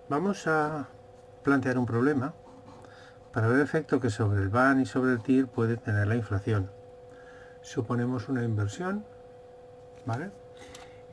Vamos a plantear un problema para ver el efecto que sobre el BAN y sobre el TIR puede tener la inflación. Suponemos una inversión, ¿vale?,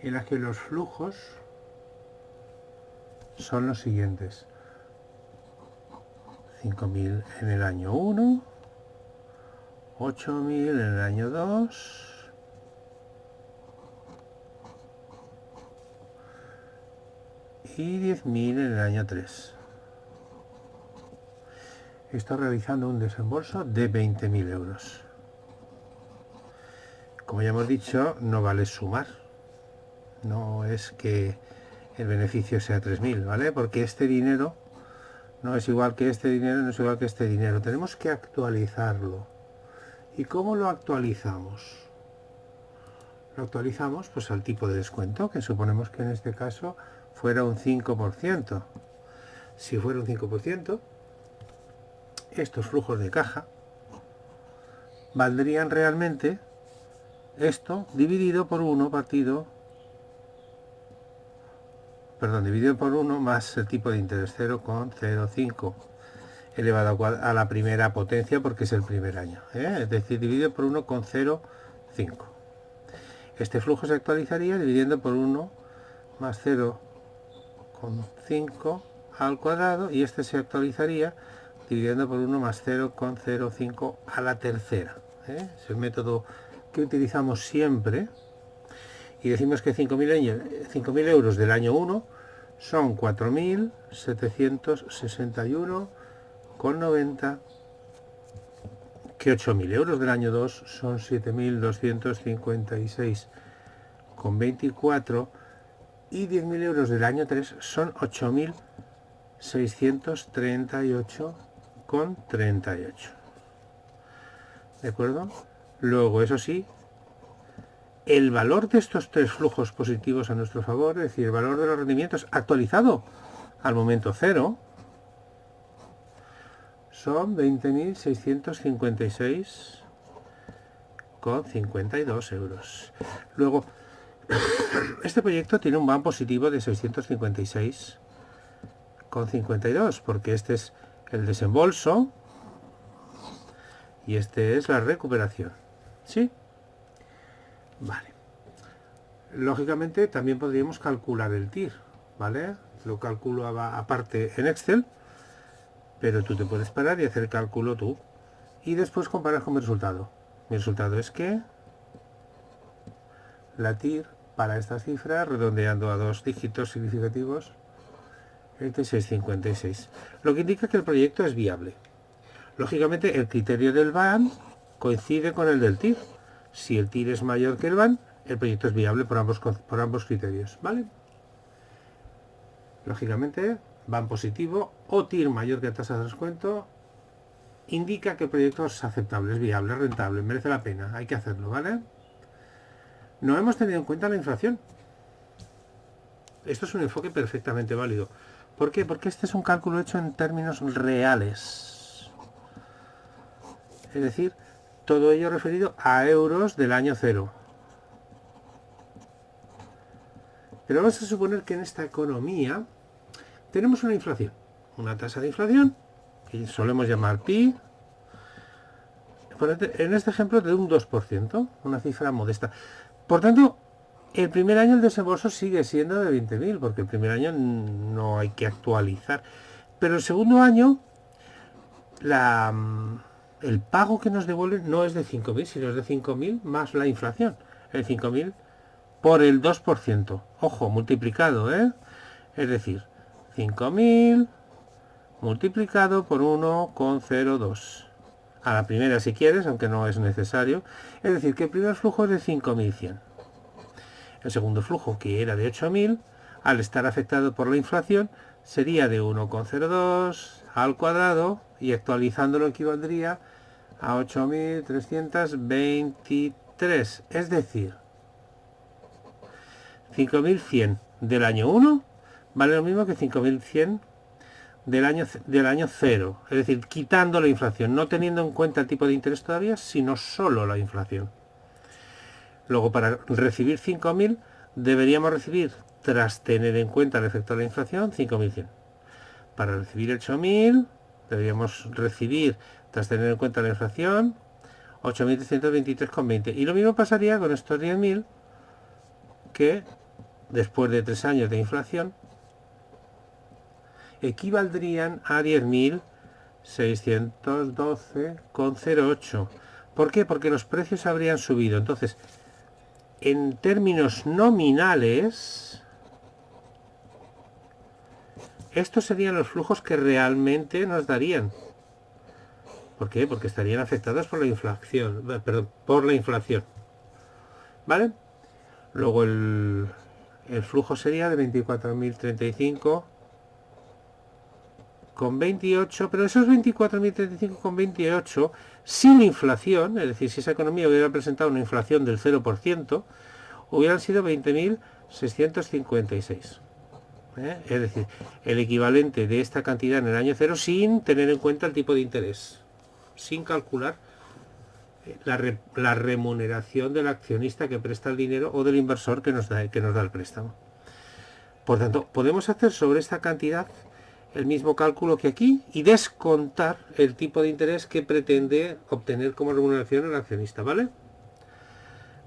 en la que los flujos son los siguientes: 5.000 en el año 1, 8.000 en el año 2 y 10.000 en el año 3. Estoy realizando un desembolso de 20.000 euros. Como ya hemos dicho, no vale sumar. No es que el beneficio sea 3.000, ¿vale? Porque este dinero no es igual que este dinero, no es igual que este dinero. Tenemos que actualizarlo. ¿Y cómo lo actualizamos? Lo actualizamos pues al tipo de descuento, que suponemos que en este caso fuera un 5%. Si fuera un 5%, estos flujos de caja valdrían realmente esto dividido por 1 dividido por 1 más el tipo de interés 0,05 elevado a la primera potencia, porque es el primer año, es decir, dividido por 1,05. Este flujo se actualizaría dividiendo por 1 más 0,5 al cuadrado, y este se actualizaría dividiendo por 1 más 0,05 a la tercera. Es el método que utilizamos siempre, y decimos que 5.000 euros del año 1 son 4.761,90, que 8.000 euros del año 2 son 7.256,24, y 10.000 euros del año 3 son 8.638,38. ¿De acuerdo? Luego, eso sí, el valor de estos tres flujos positivos a nuestro favor, es decir, el valor de los rendimientos actualizado al momento cero, son 20.656,52 euros. Luego, este proyecto tiene un BAN positivo de 656,52, porque este es el desembolso y este es la recuperación. ¿Sí? Vale. Lógicamente también podríamos calcular el TIR, ¿vale? Lo calculo aparte en Excel, pero tú te puedes parar y hacer el cálculo tú. Y después comparar con mi resultado. Mi resultado es que la TIR para esta cifra, redondeando a 2 dígitos significativos, es de 6,56. Lo que indica que el proyecto es viable. Lógicamente el criterio del BAN coincide con el del TIR. Si el TIR es mayor que el BAN, el proyecto es viable por ambos criterios, ¿vale? Lógicamente, BAN positivo o TIR mayor que tasa de descuento indica que el proyecto es aceptable, es viable, es rentable, merece la pena, hay que hacerlo, ¿vale? No hemos tenido en cuenta la inflación. Esto es un enfoque perfectamente válido. ¿Por qué? Porque este es un cálculo hecho en términos reales. Es decir, todo ello referido a euros del año cero. Pero vamos a suponer que en esta economía tenemos una inflación, una tasa de inflación, que solemos llamar pi, en este ejemplo de un 2%, una cifra modesta. Por tanto, el primer año el desembolso sigue siendo de 20.000, porque el primer año no hay que actualizar. Pero el segundo año, el pago que nos devuelven no es de 5.000, sino es de 5.000 más la inflación. El 5.000 por el 2%. Ojo, multiplicado, ¿eh? Es decir, 5.000 multiplicado por 1,02. A la primera si quieres, aunque no es necesario. Es decir, que el primer flujo es de 5.100. El segundo flujo, que era de 8.000, al estar afectado por la inflación, sería de 1,02 al cuadrado, y actualizándolo equivaldría a 8.323. Es decir, 5.100 del año 1 vale lo mismo que 5.100 del año 0, es decir, quitando la inflación, no teniendo en cuenta el tipo de interés todavía, sino solo la inflación. Luego, para recibir 5.000, deberíamos recibir, tras tener en cuenta el efecto de la inflación, 5.100. para recibir 8.000, deberíamos recibir, tras tener en cuenta la inflación, 8.323,20. Y lo mismo pasaría con estos 10.000, que después de 3 años de inflación, equivaldrían a 10.612,08. ¿Por qué? Porque los precios habrían subido. Entonces, en términos nominales, estos serían los flujos que realmente nos darían. ¿Por qué? Porque estarían afectados por la inflación. Perdón, por la inflación. ¿Vale? Luego el flujo sería de 24.035,28, pero esos 24.035,28 sin inflación, es decir, si esa economía hubiera presentado una inflación del 0%, hubieran sido 20.656. Es decir, el equivalente de esta cantidad en el año cero sin tener en cuenta el tipo de interés, sin calcular la remuneración del accionista que presta el dinero o del inversor que nos da el préstamo. Por tanto, podemos hacer sobre esta cantidad el mismo cálculo que aquí y descontar el tipo de interés que pretende obtener como remuneración el accionista, ¿vale?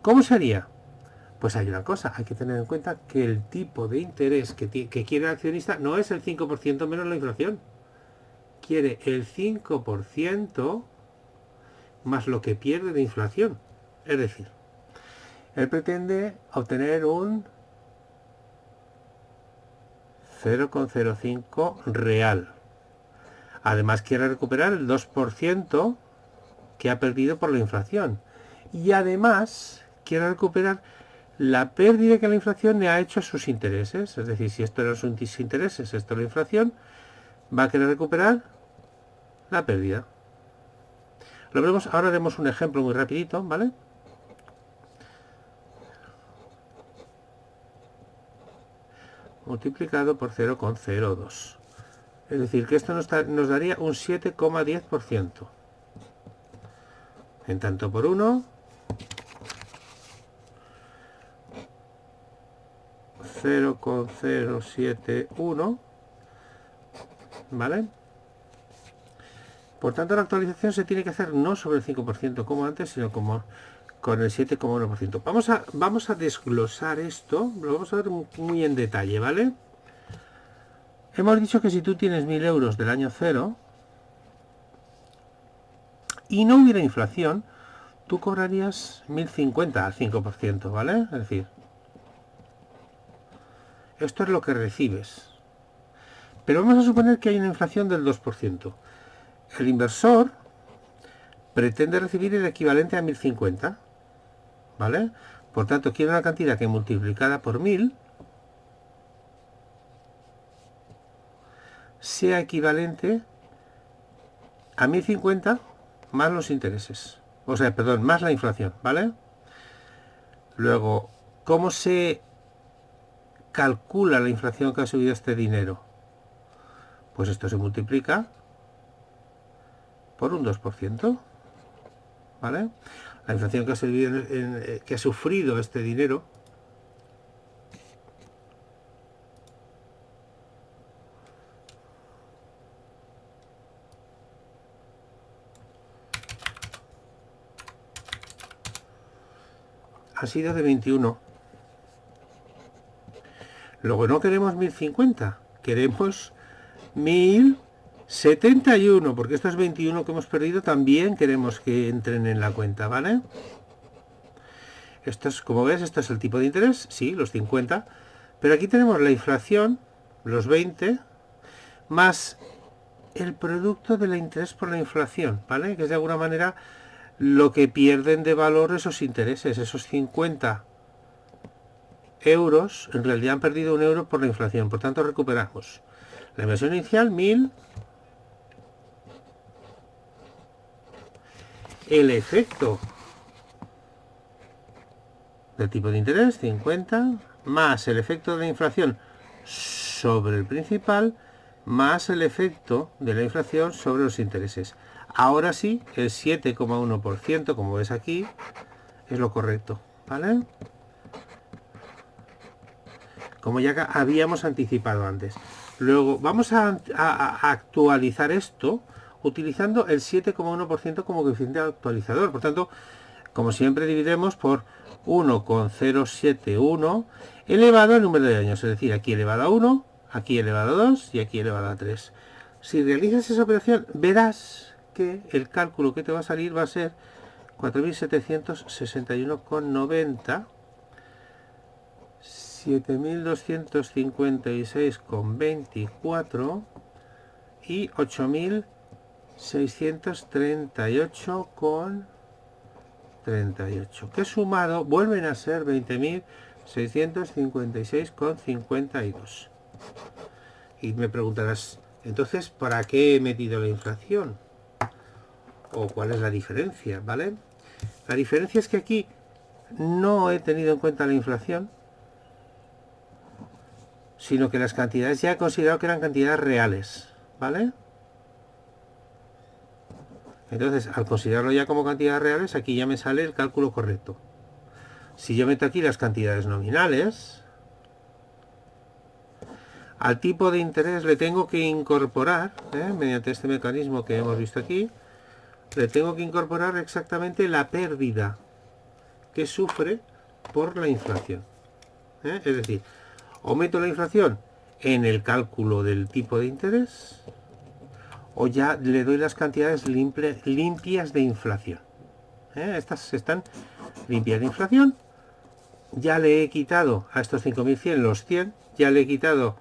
¿Cómo sería? Pues hay una cosa, hay que tener en cuenta que el tipo de interés que quiere el accionista no es el 5% menos la inflación. Quiere el 5% más lo que pierde de inflación. Es decir, él pretende obtener un 0,05 real. Además quiere recuperar el 2% que ha perdido por la inflación. Y además quiere recuperar la pérdida que la inflación le ha hecho a sus intereses. Es decir, si esto eran sus intereses, esto es la inflación, va a querer recuperar la pérdida. Lo veremos, ahora haremos un ejemplo muy rapidito, ¿vale? Multiplicado por 0,02. Es decir, que esto nos daría un 7,10%. En tanto por 1, 0,071, ¿vale? Por tanto, la actualización se tiene que hacer no sobre el 5% como antes, sino como con el 7,1%. Vamos a desglosar esto, lo vamos a ver muy en detalle, ¿vale? Hemos dicho que si tú tienes 1.000 euros del año 0 y no hubiera inflación, tú cobrarías 1.050 al 5%, ¿vale? Es decir, esto es lo que recibes. Pero vamos a suponer que hay una inflación del 2%. El inversor pretende recibir el equivalente a 1.050, ¿vale? Por tanto, quiere una cantidad que multiplicada por 1.000 sea equivalente a 1.050 más los intereses. O sea, perdón, más la inflación, ¿vale? Luego, ¿cómo se calcula la inflación que ha subido este dinero? Pues esto se multiplica por un 2%, ¿vale? La inflación que ha sufrido este dinero ha sido de 21. Luego no queremos 1.050, queremos 1.071, porque estos 21 que hemos perdido también queremos que entren en la cuenta, ¿vale? Esto es, como ves, esto es el tipo de interés, sí, los 50, pero aquí tenemos la inflación, los 20, más el producto del interés por la inflación, ¿vale? Que es de alguna manera lo que pierden de valor esos intereses, esos 50 euros, en realidad han perdido 1 euro por la inflación, por tanto recuperamos la inversión inicial, 1.000, el efecto del tipo de interés, 50, más el efecto de la inflación sobre el principal, más el efecto de la inflación sobre los intereses. Ahora sí, el 7,1%, como ves aquí, es lo correcto, ¿vale? Como ya habíamos anticipado antes. Luego vamos a actualizar esto utilizando el 7,1% como coeficiente actualizador. Por tanto, como siempre, dividimos por 1,071 elevado al número de años. Es decir, aquí elevado a 1, aquí elevado a 2 y aquí elevado a 3. Si realizas esa operación, verás que el cálculo que te va a salir va a ser 4.761,90, 7.256,24 y 8.638,38, que sumado vuelven a ser 20.656,52. Y me preguntarás, entonces, ¿para qué he metido la inflación? ¿O cuál es la diferencia? ¿Vale? La diferencia es que aquí no he tenido en cuenta la inflación, sino que las cantidades ya he considerado que eran cantidades reales, ¿vale? Entonces, al considerarlo ya como cantidades reales, aquí ya me sale el cálculo correcto. Si yo meto aquí las cantidades nominales, al tipo de interés le tengo que incorporar, mediante este mecanismo que hemos visto aquí, le tengo que incorporar exactamente la pérdida que sufre por la inflación. Es decir, o meto la inflación en el cálculo del tipo de interés, o ya le doy las cantidades limpias de inflación. Estas están limpias de inflación. Ya le he quitado a estos 5.100 los 100, ya le he quitado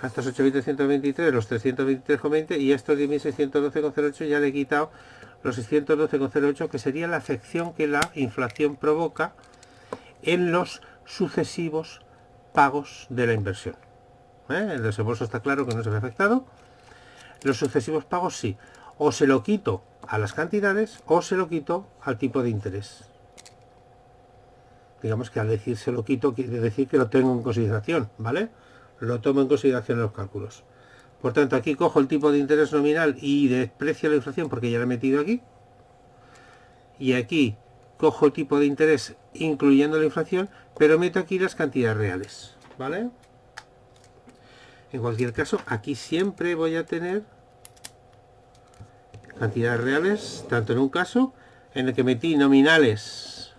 a estos 8.323 los 323,20 y a estos 10.612,08 ya le he quitado los 612,08, que sería la afección que la inflación provoca en los sucesivos pagos de la inversión. El desembolso está claro que no se ve afectado. Los sucesivos pagos sí. O se lo quito a las cantidades o se lo quito al tipo de interés. Digamos que al decir se lo quito quiere decir que lo tengo en consideración, ¿vale? Lo tomo en consideración en los cálculos. Por tanto, aquí cojo el tipo de interés nominal y desprecio la inflación porque ya lo he metido aquí. Y aquí cojo el tipo de interés incluyendo la inflación, pero meto aquí las cantidades reales, ¿vale? En cualquier caso, aquí siempre voy a tener cantidades reales, tanto en un caso en el que metí nominales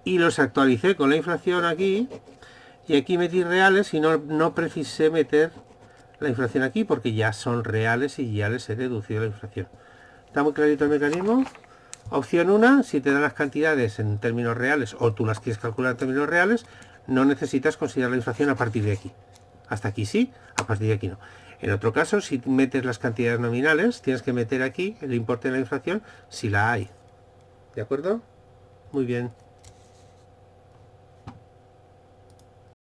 y los actualicé con la inflación aquí, y aquí metí reales y no precisé meter la inflación aquí porque ya son reales y ya les he deducido la inflación. ¿Está muy clarito el mecanismo? Opción 1, si te dan las cantidades en términos reales o tú las quieres calcular en términos reales, no necesitas considerar la inflación a partir de aquí. Hasta aquí sí, a partir de aquí no. En otro caso, si metes las cantidades nominales, tienes que meter aquí el importe de la inflación si la hay. ¿De acuerdo? Muy bien.